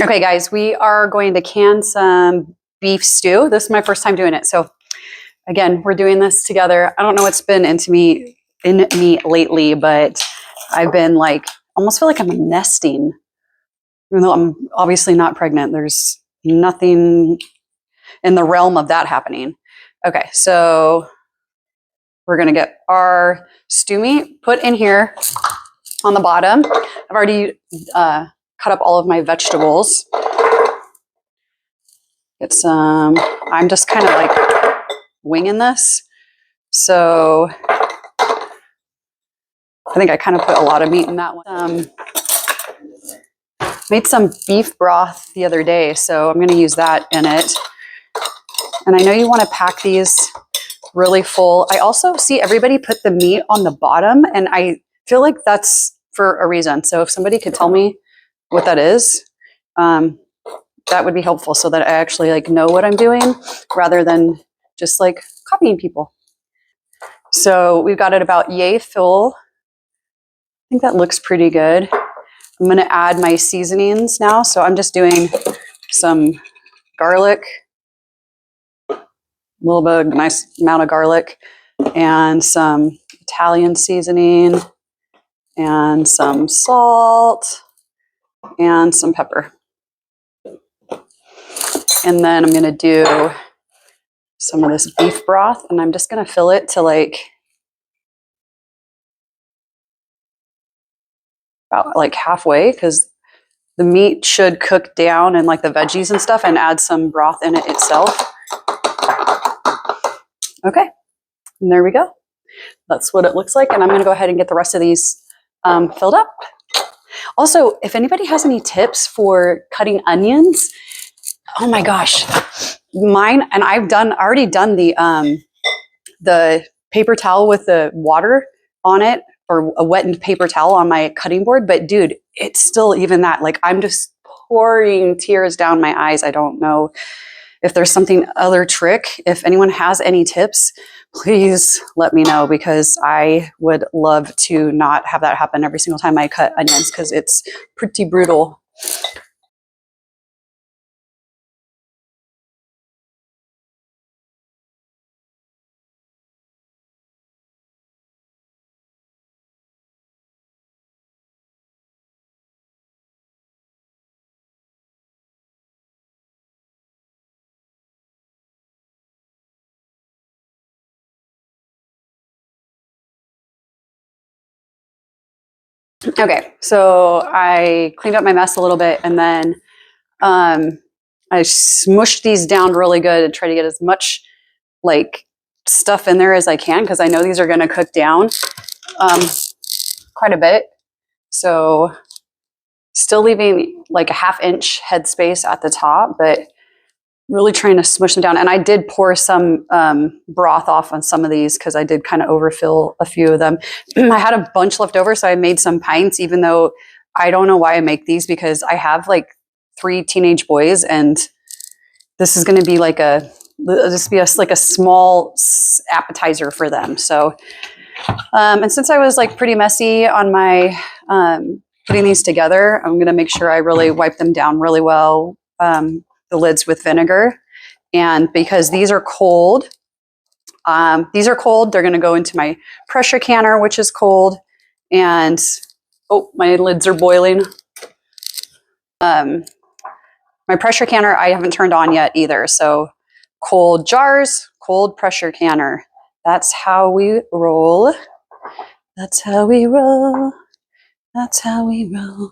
Okay, guys, we are going to can some beef stew. This is my first time doing it. So again, we're doing this together. I don't know what's been in me lately, but I've been like, almost feel like I'm nesting, even though I'm obviously not pregnant. There's nothing in the realm of that happening. Okay, so we're gonna get our stew meat put in here on the bottom. I've already cut up all of my vegetables. Get some, I'm just kind of like winging this. So I think I kind of put a lot of meat in that one. Made some beef broth the other day, so I'm going to use that in it. And I know you want to pack these really full. I also see everybody put the meat on the bottom, and I feel like that's for a reason. So if somebody could tell me what that is, that would be helpful so that I actually like know what I'm doing rather than just like copying people. So we've got it about yay full. I think that looks pretty good. I'm going to add my seasonings now. So I'm just doing some garlic, a little bit, a nice amount of garlic, and some Italian seasoning, and some salt, and some pepper. And then I'm going to do some of this beef broth, and I'm just going to fill it to like about like halfway, because the meat should cook down and like the veggies and stuff, and add some broth in it itself. Okay, and there we go. That's what it looks like. And I'm going to go ahead and get the rest of these filled up. Also, if anybody has any tips for cutting onions, oh my gosh, mine, and I've already done the paper towel with the water on it, or a wetted paper towel on my cutting board. But dude, it's still even that. Like I'm just pouring tears down my eyes. I don't know if there's something other trick. If anyone has any tips, please let me know, because I would love to not have that happen every single time I cut onions, because it's pretty brutal. Okay, so I cleaned up my mess a little bit, and then I smushed these down really good and try to get as much like stuff in there as I can, because I know these are going to cook down quite a bit. So still leaving like a 1/2 inch headspace at the top, but really trying to smush them down. And I did pour some broth off on some of these, because I did kind of overfill a few of them. I had a bunch left over, so I made some pints, even though I don't know why I make these, because I have like 3 teenage boys, and this is going to be like like a small appetizer for them. So, and since I was like pretty messy on my putting these together, I'm going to make sure I really wipe them down really well. The lids with vinegar, and because these are cold, they're going to go into my pressure canner, which is cold. And oh, my lids are boiling. My pressure canner I haven't turned on yet either. So cold jars, cold pressure canner. That's how we roll. That's how we roll. That's how we roll.